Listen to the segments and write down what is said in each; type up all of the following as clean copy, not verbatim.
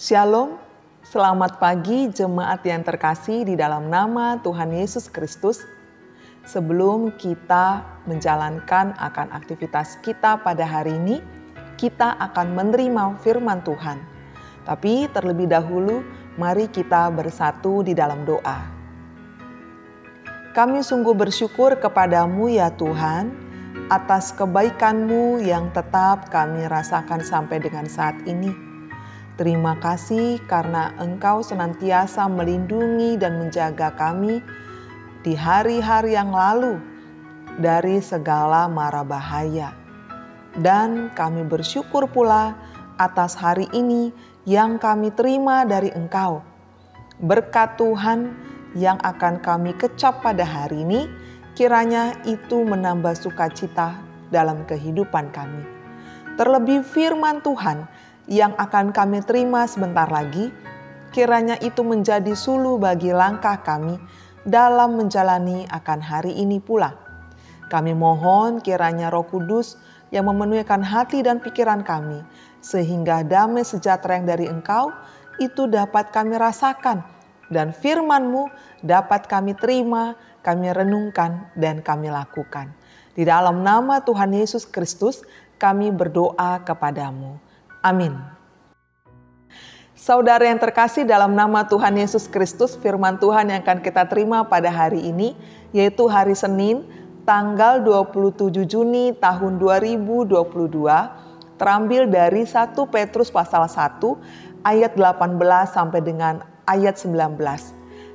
Shalom, selamat pagi jemaat yang terkasih di dalam nama Tuhan Yesus Kristus. Sebelum kita menjalankan akan aktivitas kita pada hari ini, kita akan menerima firman Tuhan. Tapi terlebih dahulu, mari kita bersatu di dalam doa. Kami sungguh bersyukur kepadamu ya Tuhan, atas kebaikan-Mu yang tetap kami rasakan sampai dengan saat ini. Terima kasih karena Engkau senantiasa melindungi dan menjaga kami di hari-hari yang lalu dari segala mara bahaya. Dan kami bersyukur pula atas hari ini yang kami terima dari Engkau. Berkat Tuhan yang akan kami kecap pada hari ini, kiranya itu menambah sukacita dalam kehidupan kami. Terlebih firman Tuhan yang akan kami terima sebentar lagi, kiranya itu menjadi suluh bagi langkah kami dalam menjalani akan hari ini pula. Kami mohon kiranya Roh Kudus yang memenuhikan hati dan pikiran kami, sehingga damai sejahtera yang dari Engkau itu dapat kami rasakan, dan firman-Mu dapat kami terima, kami renungkan, dan kami lakukan. Di dalam nama Tuhan Yesus Kristus, kami berdoa kepadamu. Amin. Saudara yang terkasih, dalam nama Tuhan Yesus Kristus, firman Tuhan yang akan kita terima pada hari ini, yaitu hari Senin, tanggal 27 Juni tahun 2022, terambil dari 1 Petrus pasal 1, ayat 18 sampai dengan ayat 19.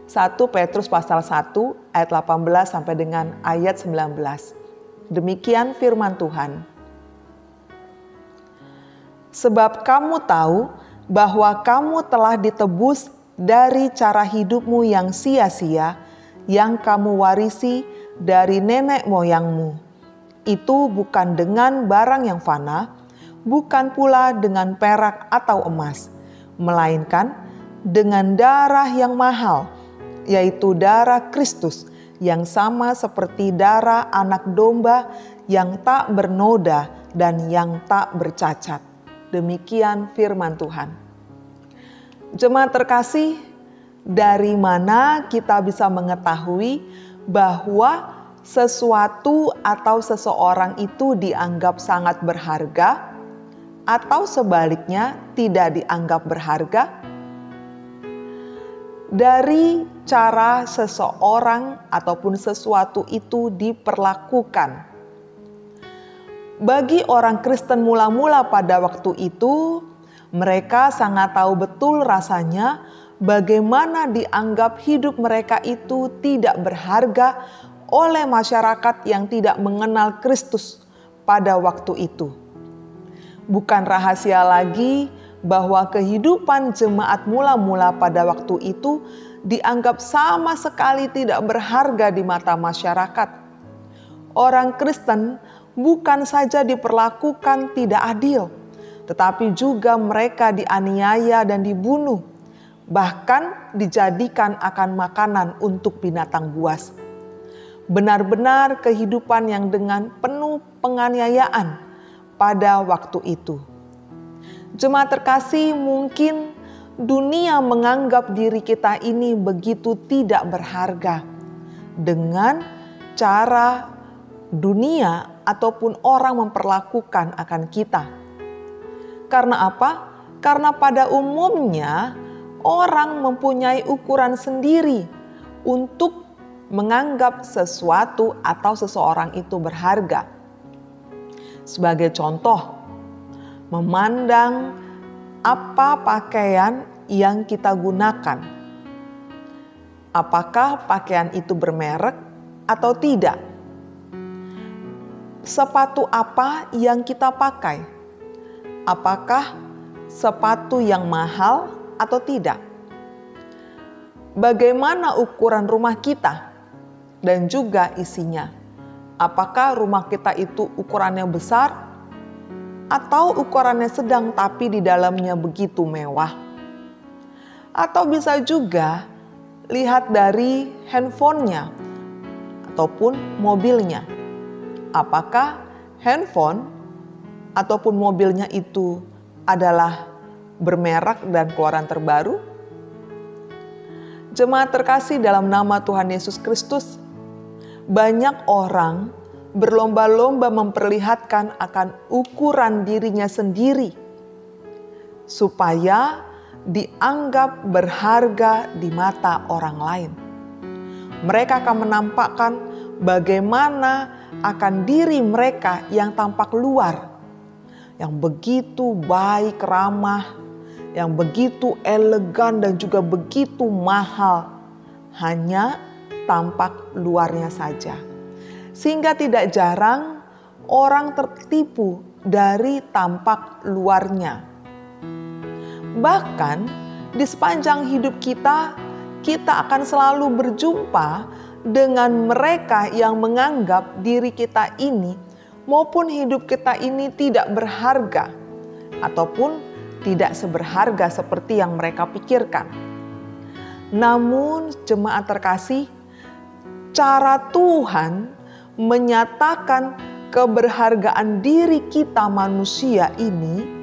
1 Petrus pasal 1, ayat 18 sampai dengan ayat 19. Demikian firman Tuhan. Sebab kamu tahu bahwa kamu telah ditebus dari cara hidupmu yang sia-sia, yang kamu warisi dari nenek moyangmu. Itu bukan dengan barang yang fana, bukan pula dengan perak atau emas, melainkan dengan darah yang mahal, yaitu darah Kristus, yang sama seperti darah anak domba yang tak bernoda dan yang tak bercacat. Demikian firman Tuhan. Jemaat terkasih, dari mana kita bisa mengetahui bahwa sesuatu atau seseorang itu dianggap sangat berharga atau sebaliknya tidak dianggap berharga? Dari cara seseorang ataupun sesuatu itu diperlakukan. Bagi orang Kristen mula-mula pada waktu itu, mereka sangat tahu betul rasanya bagaimana dianggap hidup mereka itu tidak berharga oleh masyarakat yang tidak mengenal Kristus pada waktu itu. Bukan rahasia lagi bahwa kehidupan jemaat mula-mula pada waktu itu dianggap sama sekali tidak berharga di mata masyarakat. Orang Kristen bukan saja diperlakukan tidak adil, tetapi juga mereka dianiaya dan dibunuh, bahkan dijadikan akan makanan untuk binatang buas. Benar-benar kehidupan yang dengan penuh penganiayaan pada waktu itu. Jemaat terkasih, mungkin dunia menganggap diri kita ini begitu tidak berharga dengan cara dunia ataupun orang memperlakukan akan kita. Karena apa? Karena pada umumnya orang mempunyai ukuran sendiri untuk menganggap sesuatu atau seseorang itu berharga. Sebagai contoh, memandang apa pakaian yang kita gunakan. Apakah pakaian itu bermerek atau tidak? Sepatu apa yang kita pakai? Apakah sepatu yang mahal atau tidak? Bagaimana ukuran rumah kita dan juga isinya? Apakah rumah kita itu ukurannya besar atau ukurannya sedang tapi di dalamnya begitu mewah? Atau bisa juga lihat dari handphonenya ataupun mobilnya. Apakah handphone ataupun mobilnya itu adalah bermerek dan keluaran terbaru? Jemaat terkasih dalam nama Tuhan Yesus Kristus, banyak orang berlomba-lomba memperlihatkan akan ukuran dirinya sendiri supaya dianggap berharga di mata orang lain. Mereka akan menampakkan bagaimana akan diri mereka yang tampak luar, yang begitu baik, ramah, yang begitu elegan dan juga begitu mahal, hanya tampak luarnya saja. Sehingga tidak jarang orang tertipu dari tampak luarnya. Bahkan di sepanjang hidup kita akan selalu berjumpa dengan mereka yang menganggap diri kita ini maupun hidup kita ini tidak berharga ataupun tidak seberharga seperti yang mereka pikirkan. Namun jemaat terkasih, cara Tuhan menyatakan keberhargaan diri kita manusia ini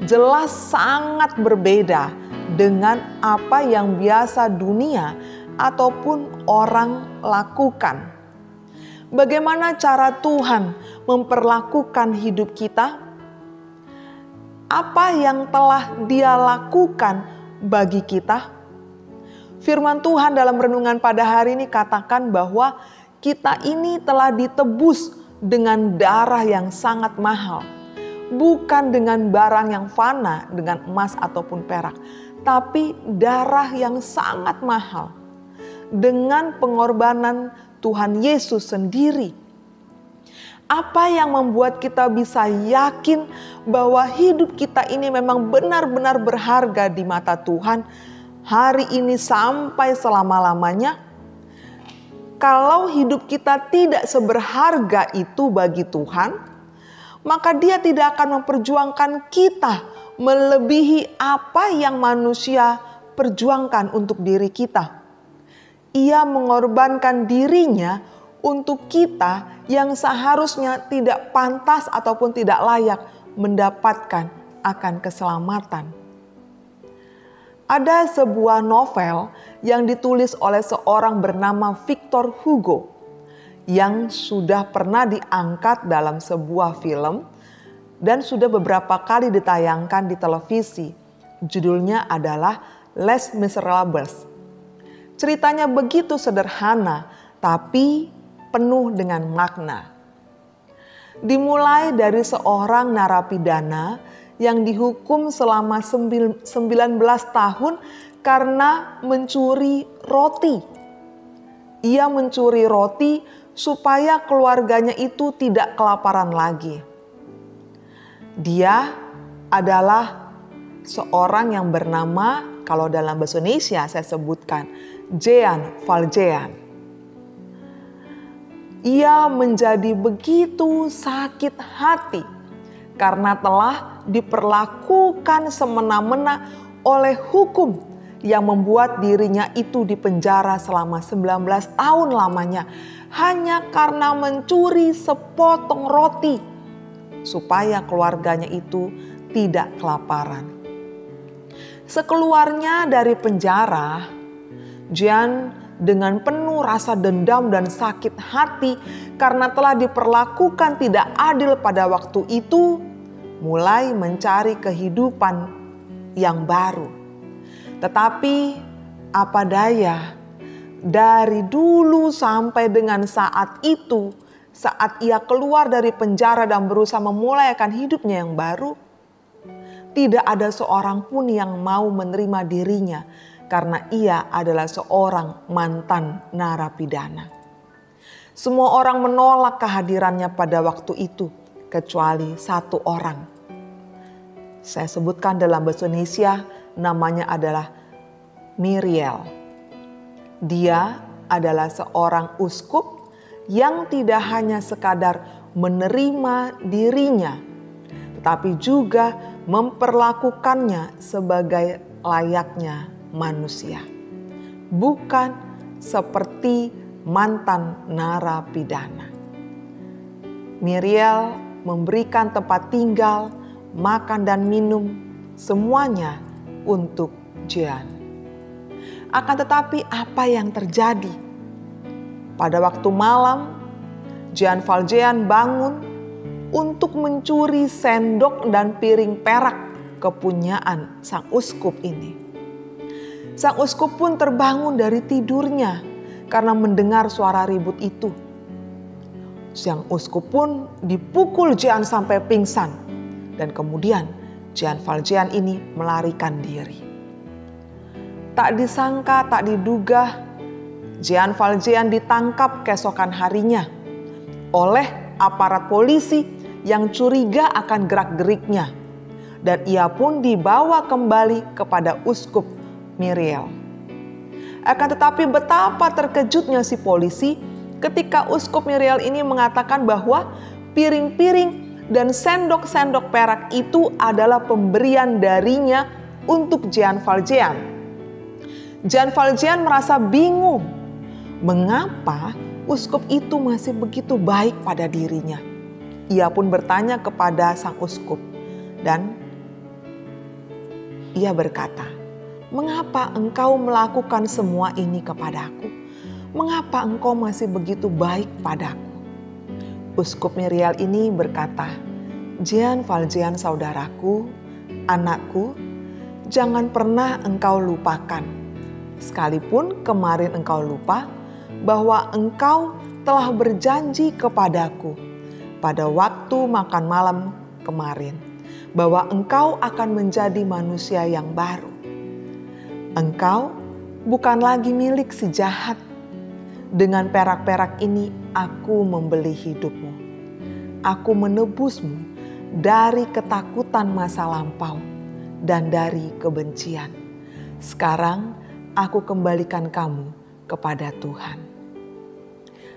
jelas sangat berbeda dengan apa yang biasa dunia ataupun orang lakukan. Bagaimana cara Tuhan memperlakukan hidup kita? Apa yang telah Dia lakukan bagi kita? Firman Tuhan dalam renungan pada hari ini katakan bahwa kita ini telah ditebus dengan darah yang sangat mahal. Bukan dengan barang yang fana, dengan emas ataupun perak, tapi darah yang sangat mahal. Dengan pengorbanan Tuhan Yesus sendiri. Apa yang membuat kita bisa yakin bahwa hidup kita ini memang benar-benar berharga di mata Tuhan hari ini sampai selama-lamanya? Kalau hidup kita tidak seberharga itu bagi Tuhan, maka Dia tidak akan memperjuangkan kita melebihi apa yang manusia perjuangkan untuk diri kita. Ia mengorbankan dirinya untuk kita yang seharusnya tidak pantas ataupun tidak layak mendapatkan akan keselamatan. Ada sebuah novel yang ditulis oleh seorang bernama Victor Hugo yang sudah pernah diangkat dalam sebuah film dan sudah beberapa kali ditayangkan di televisi. Judulnya adalah Les Miserables. Ceritanya begitu sederhana tapi penuh dengan makna. Dimulai dari seorang narapidana yang dihukum selama 19 tahun karena mencuri roti. Ia mencuri roti supaya keluarganya itu tidak kelaparan lagi. Dia adalah seorang yang bernama, kalau dalam bahasa Indonesia saya sebutkan, Jean Valjean. Ia menjadi begitu sakit hati karena telah diperlakukan semena-mena oleh hukum yang membuat dirinya itu dipenjara selama 19 tahun lamanya hanya karena mencuri sepotong roti supaya keluarganya itu tidak kelaparan. Sekeluarnya dari penjara, Jean dengan penuh rasa dendam dan sakit hati karena telah diperlakukan tidak adil pada waktu itu, mulai mencari kehidupan yang baru. Tetapi apa daya, dari dulu sampai dengan saat itu, saat ia keluar dari penjara dan berusaha memulai akan hidupnya yang baru, tidak ada seorang pun yang mau menerima dirinya karena ia adalah seorang mantan narapidana. Semua orang menolak kehadirannya pada waktu itu, kecuali satu orang. Saya sebutkan dalam bahasa Indonesia, namanya adalah Myriel. Dia adalah seorang uskup yang tidak hanya sekadar menerima dirinya, tetapi juga memperlakukannya sebagai layaknya manusia, bukan seperti mantan narapidana. Myriel memberikan tempat tinggal, makan dan minum, semuanya untuk Jean. Akan tetapi apa yang terjadi? Pada waktu malam, Jean Valjean bangun untuk mencuri sendok dan piring perak kepunyaan sang uskup ini. Sang uskup pun terbangun dari tidurnya karena mendengar suara ribut itu. Sang uskup pun dipukul Jean sampai pingsan dan kemudian Jean Valjean ini melarikan diri. Tak disangka, tak diduga, Jean Valjean ditangkap keesokan harinya oleh aparat polisi yang curiga akan gerak-geriknya, dan ia pun dibawa kembali kepada Uskup Myriel. Akan tetapi betapa terkejutnya si polisi ketika Uskup Myriel ini mengatakan bahwa piring-piring dan sendok-sendok perak itu adalah pemberian darinya untuk Jean Valjean. Jean Valjean merasa bingung mengapa uskup itu masih begitu baik pada dirinya. Ia pun bertanya kepada sang uskup dan ia berkata, "Mengapa engkau melakukan semua ini kepadaku? Mengapa engkau masih begitu baik padaku?" Uskup Myriel ini berkata, "Jean Valjean saudaraku, anakku, jangan pernah engkau lupakan. Sekalipun kemarin engkau lupa bahwa engkau telah berjanji kepadaku pada waktu makan malam kemarin bahwa engkau akan menjadi manusia yang baru. Engkau bukan lagi milik si jahat. Dengan perak-perak ini aku membeli hidupmu. Aku menebusmu dari ketakutan masa lampau dan dari kebencian. Sekarang aku kembalikan kamu kepada Tuhan."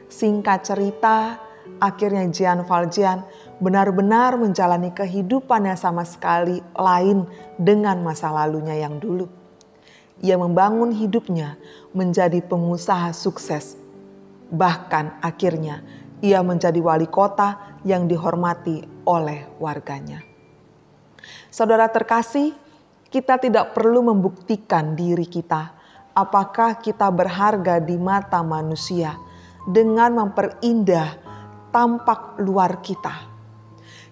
Singkat cerita, akhirnya Jean Valjean benar-benar menjalani kehidupannya sama sekali lain dengan masa lalunya yang dulu. Ia membangun hidupnya menjadi pengusaha sukses. Bahkan akhirnya ia menjadi wali kota yang dihormati oleh warganya. Saudara terkasih, kita tidak perlu membuktikan diri kita apakah kita berharga di mata manusia dengan memperindah tampak luar kita.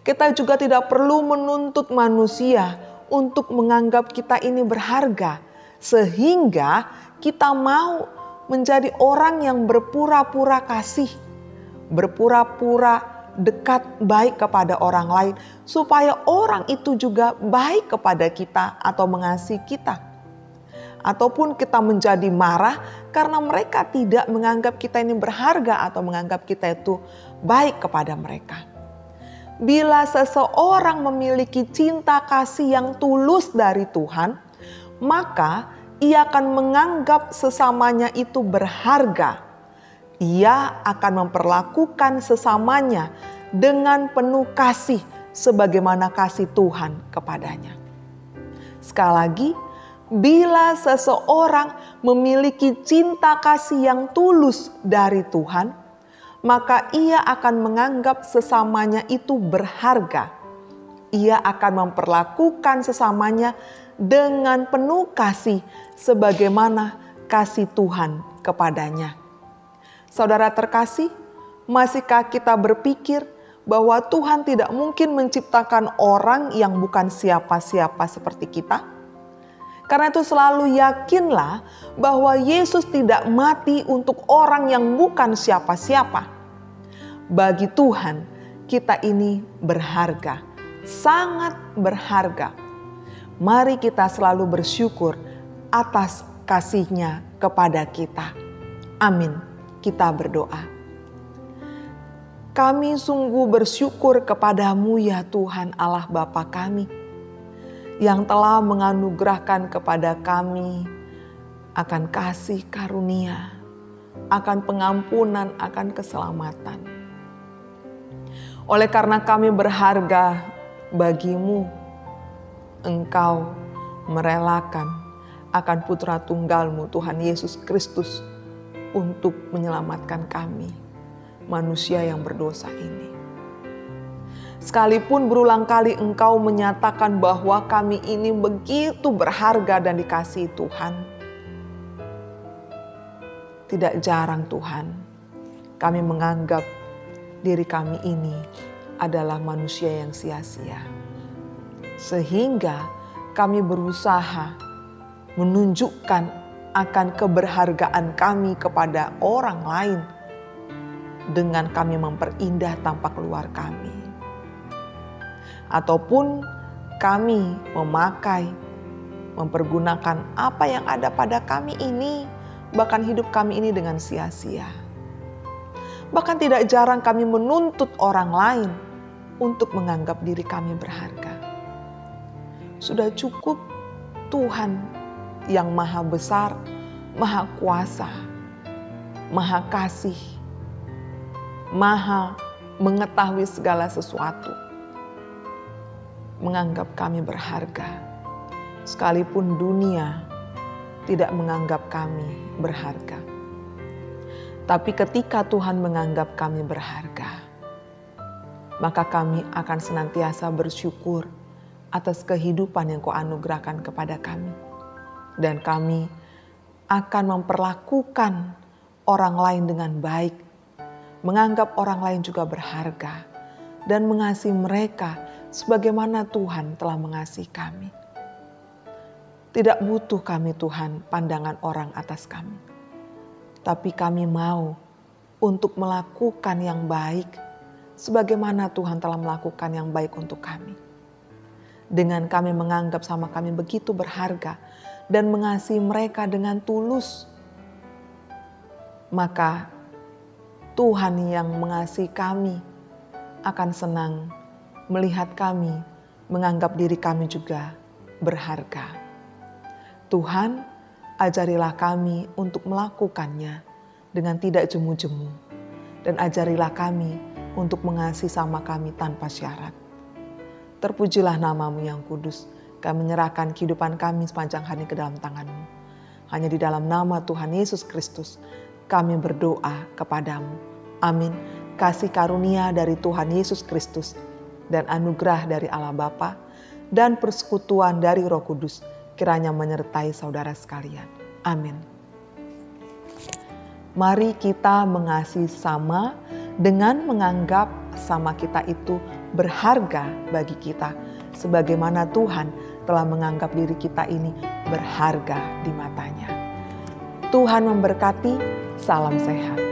Kita juga tidak perlu menuntut manusia untuk menganggap kita ini berharga, sehingga kita mau menjadi orang yang berpura-pura kasih, berpura-pura dekat baik kepada orang lain, supaya orang itu juga baik kepada kita atau mengasihi kita. Ataupun kita menjadi marah karena mereka tidak menganggap kita ini berharga atau menganggap kita itu baik kepada mereka. Bila seseorang memiliki cinta kasih yang tulus dari Tuhan, maka ia akan menganggap sesamanya itu berharga. Ia akan memperlakukan sesamanya dengan penuh kasih sebagaimana kasih Tuhan kepadanya. Sekali lagi, bila seseorang memiliki cinta kasih yang tulus dari Tuhan, maka ia akan menganggap sesamanya itu berharga. Ia akan memperlakukan sesamanya dengan penuh kasih sebagaimana kasih Tuhan kepadanya. Saudara terkasih, masihkah kita berpikir bahwa Tuhan tidak mungkin menciptakan orang yang bukan siapa-siapa seperti kita? Karena itu selalu yakinlah bahwa Yesus tidak mati untuk orang yang bukan siapa-siapa. Bagi Tuhan, kita ini berharga, sangat berharga. Mari kita selalu bersyukur atas kasih-Nya kepada kita. Amin. Kita berdoa. Kami sungguh bersyukur kepadamu ya Tuhan Allah Bapa kami, yang telah menganugerahkan kepada kami akan kasih karunia, akan pengampunan, akan keselamatan. Oleh karena kami berharga bagimu, Engkau merelakan akan Putra Tunggal-Mu Tuhan Yesus Kristus untuk menyelamatkan kami, manusia yang berdosa ini. Sekalipun berulang kali Engkau menyatakan bahwa kami ini begitu berharga dan dikasihi Tuhan. Tidak jarang Tuhan, kami menganggap diri kami ini adalah manusia yang sia-sia. Sehingga kami berusaha menunjukkan akan keberhargaan kami kepada orang lain dengan kami memperindah tampak luar kami. Ataupun kami mempergunakan apa yang ada pada kami ini, bahkan hidup kami ini dengan sia-sia. Bahkan tidak jarang kami menuntut orang lain untuk menganggap diri kami berharga. Sudah cukup Tuhan yang maha besar, maha kuasa, maha kasih, maha mengetahui segala sesuatu, menganggap kami berharga, sekalipun dunia tidak menganggap kami berharga. Tapi ketika Tuhan menganggap kami berharga, maka kami akan senantiasa bersyukur atas kehidupan yang Kau anugerahkan kepada kami. Dan kami akan memperlakukan orang lain dengan baik, menganggap orang lain juga berharga, dan mengasihi mereka sebagaimana Tuhan telah mengasihi kami. Tidak butuh kami Tuhan pandangan orang atas kami. Tapi kami mau untuk melakukan yang baik sebagaimana Tuhan telah melakukan yang baik untuk kami. Dengan kami menganggap sama kami begitu berharga dan mengasihi mereka dengan tulus, maka Tuhan yang mengasihi kami akan senang melihat kami menganggap diri kami juga berharga. Tuhan, ajarilah kami untuk melakukannya dengan tidak jemu-jemu, dan ajarilah kami untuk mengasihi sama kami tanpa syarat. Terpujilah nama-Mu yang kudus. Kami menyerahkan kehidupan kami sepanjang hari ke dalam tangan-Mu. Hanya di dalam nama Tuhan Yesus Kristus kami berdoa kepadamu. Amin. Kasih karunia dari Tuhan Yesus Kristus dan anugerah dari Allah Bapa dan persekutuan dari Roh Kudus kiranya menyertai saudara sekalian. Amin. Mari kita mengasihi sama dengan menganggap sama kita itu berharga bagi kita, sebagaimana Tuhan telah menganggap diri kita ini berharga di matanya. Tuhan memberkati, salam sehat.